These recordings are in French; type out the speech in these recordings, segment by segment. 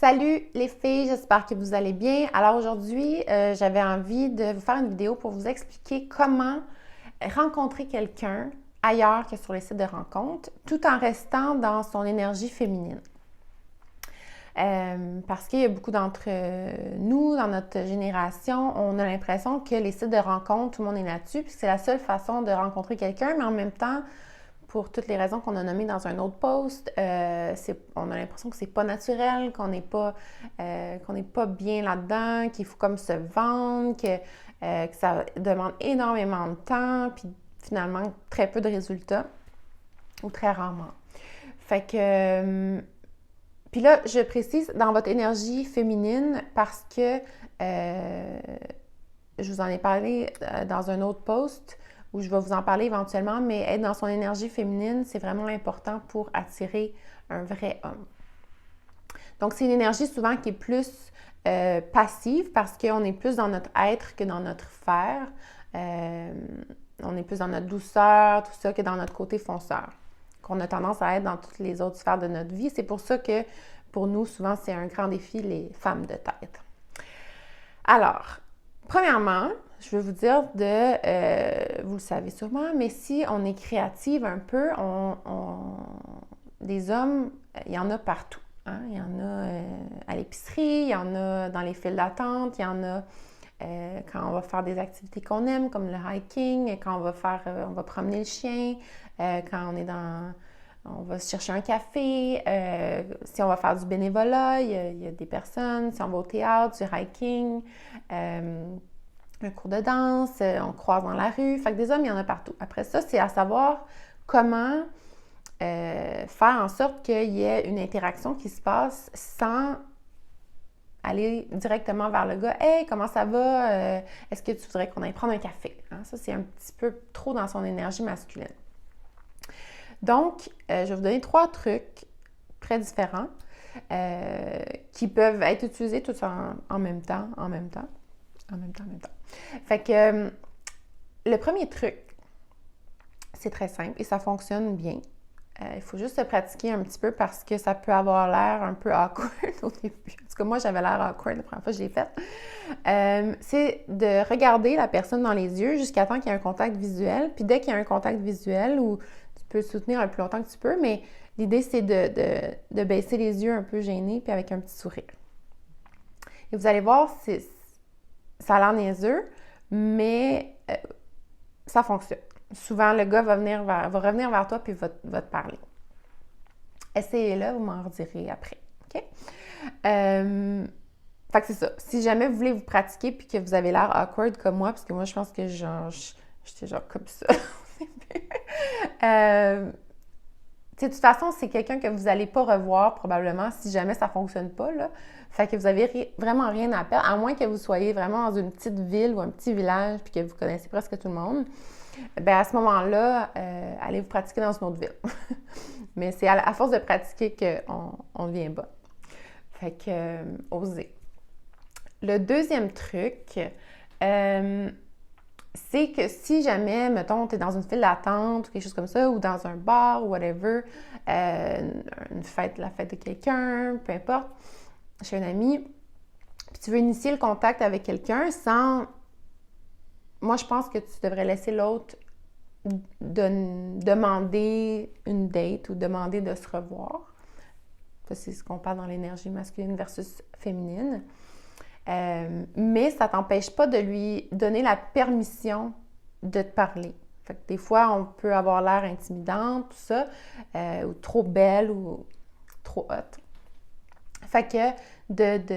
Salut les filles, j'espère que vous allez bien. Alors aujourd'hui, j'avais envie de vous faire une vidéo pour vous expliquer comment rencontrer quelqu'un ailleurs que sur les sites de rencontres, tout en restant dans son énergie féminine. Parce qu'il y a beaucoup d'entre nous, dans notre génération, on a l'impression que les sites de rencontres, tout le monde est là-dessus, puis c'est la seule façon de rencontrer quelqu'un, mais en même temps, pour toutes les raisons qu'on a nommées dans un autre post, on a l'impression que c'est pas naturel, qu'on n'est pas bien là-dedans, qu'il faut comme se vendre, que ça demande énormément de temps, puis finalement très peu de résultats, ou très rarement. Fait que, puis là, je précise dans votre énergie féminine parce que je vous en ai parlé dans un autre post, où je vais vous en parler éventuellement, mais être dans son énergie féminine, c'est vraiment important pour attirer un vrai homme. Donc, c'est une énergie souvent qui est plus passive parce qu'on est plus dans notre être que dans notre faire. On est plus dans notre douceur, tout ça, que dans notre côté fonceur, qu'on a tendance à être dans toutes les autres sphères de notre vie. C'est pour ça que, pour nous, souvent, c'est un grand défi, les femmes de tête. Alors, premièrement, je veux vous dire vous le savez sûrement, mais si on est créative un peu, des hommes, il y en a partout. Hein? Il y en a à l'épicerie, il y en a dans les files d'attente, il y en a quand on va faire des activités qu'on aime, comme le hiking, quand on va promener le chien, quand on va se chercher un café, si on va faire du bénévolat, il y a des personnes, si on va au théâtre, du hiking, un cours de danse, on croise dans la rue. Fait que des hommes, il y en a partout. Après ça, c'est à savoir comment faire en sorte qu'il y ait une interaction qui se passe sans aller directement vers le gars. « Hey, comment ça va? Est-ce que tu voudrais qu'on aille prendre un café? » Hein? Ça, c'est un petit peu trop dans son énergie masculine. Donc, je vais vous donner 3 trucs très différents qui peuvent être utilisés tous en même temps. Fait que le premier truc, c'est très simple et ça fonctionne bien. Il faut juste se pratiquer un petit peu parce que ça peut avoir l'air un peu awkward au début. En tout cas, moi, j'avais l'air awkward la première fois que je l'ai fait. C'est de regarder la personne dans les yeux jusqu'à temps qu'il y ait un contact visuel. Puis dès qu'il y a un contact visuel, ou tu peux soutenir le plus longtemps que tu peux, mais l'idée, c'est de baisser les yeux un peu gênés puis avec un petit sourire. Et vous allez voir, ça a l'air niaiseux, mais ça fonctionne. Souvent, le gars va revenir vers toi puis va te parler. Essayez-le, vous m'en redirez après. OK? Fait que c'est ça. Si jamais vous voulez vous pratiquer puis que vous avez l'air awkward comme moi, parce que moi, je pense que j'étais genre comme ça. De toute façon, c'est quelqu'un que vous n'allez pas revoir probablement si jamais ça ne fonctionne pas, là. Fait que vous n'avez vraiment rien à perdre, à moins que vous soyez vraiment dans une petite ville ou un petit village puis que vous connaissez presque tout le monde. Bien, à ce moment-là, allez vous pratiquer dans une autre ville. Mais c'est à force de pratiquer qu'on devient bon. Fait que, osez. Le deuxième truc, c'est que si jamais, mettons, tu es dans une file d'attente ou quelque chose comme ça, ou dans un bar ou whatever, la fête de quelqu'un, peu importe, chez un ami, puis tu veux initier le contact avec quelqu'un sans... Moi, je pense que tu devrais laisser l'autre demander une date ou demander de se revoir. Ça, c'est ce qu'on parle dans l'énergie masculine versus féminine. Mais ça ne t'empêche pas de lui donner la permission de te parler. Fait que des fois, on peut avoir l'air intimidante, tout ça, ou trop belle ou trop hot. Fait que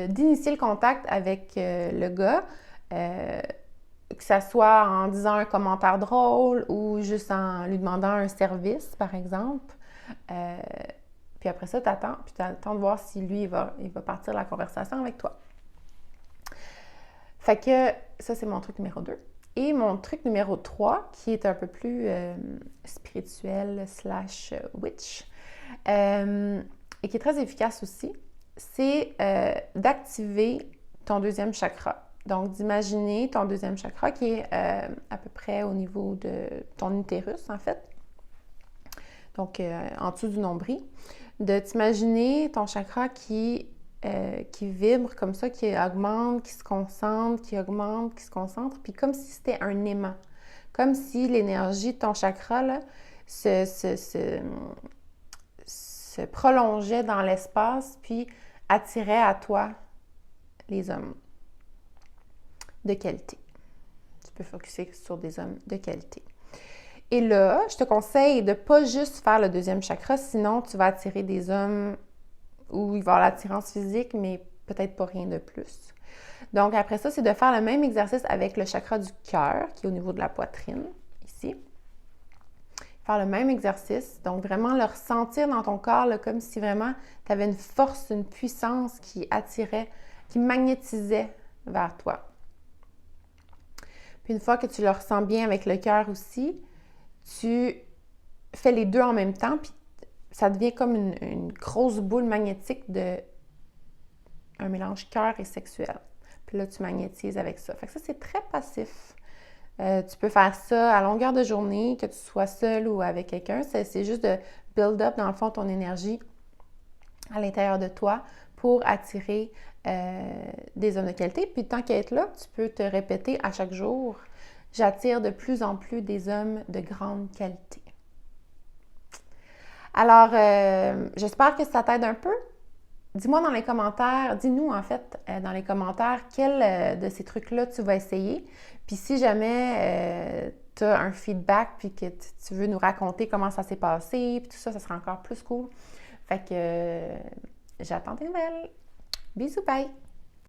d'initier le contact avec le gars, que ça soit en disant un commentaire drôle ou juste en lui demandant un service, par exemple. Puis après ça, tu attends de voir si lui, il va partir la conversation avec toi. Fait que ça, c'est mon truc numéro 2. Et mon truc numéro 3, qui est un peu plus spirituel / witch, et qui est très efficace aussi, c'est d'activer ton deuxième chakra. Donc, d'imaginer ton deuxième chakra qui est à peu près au niveau de ton utérus, en fait. Donc, en dessous du nombril. De t'imaginer ton chakra qui qui vibre comme ça, qui augmente, qui se concentre, qui augmente, qui se concentre, puis comme si c'était un aimant. Comme si l'énergie de ton chakra là, se prolongeait dans l'espace, puis attirait à toi les hommes de qualité. Tu peux focuser sur des hommes de qualité. Et là, je te conseille de ne pas juste faire le deuxième chakra, sinon tu vas attirer des hommes où il va y avoir l'attirance physique, mais peut-être pas rien de plus. Donc après ça, c'est de faire le même exercice avec le chakra du cœur, qui est au niveau de la poitrine, ici. Faire le même exercice, donc vraiment le ressentir dans ton corps, là, comme si vraiment tu avais une force, une puissance qui attirait, qui magnétisait vers toi. Puis une fois que tu le ressens bien avec le cœur aussi, tu fais les deux en même temps, puis ça devient comme une grosse boule magnétique de un mélange cœur et sexuel. Puis là, tu magnétises avec ça. Fait que ça, c'est très passif. Tu peux faire ça à longueur de journée, que tu sois seul ou avec quelqu'un. C'est juste de build up, dans le fond, ton énergie à l'intérieur de toi pour attirer des hommes de qualité. Puis tant qu'à être là, tu peux te répéter à chaque jour, j'attire de plus en plus des hommes de grande qualité. Alors, j'espère que ça t'aide un peu. Dis-moi dans les commentaires, dis-nous en fait dans les commentaires quel de ces trucs-là tu vas essayer. Puis si jamais tu as un feedback puis que tu veux nous raconter comment ça s'est passé, puis tout ça, ça sera encore plus cool. Fait que j'attends tes nouvelles. Bisous, bye!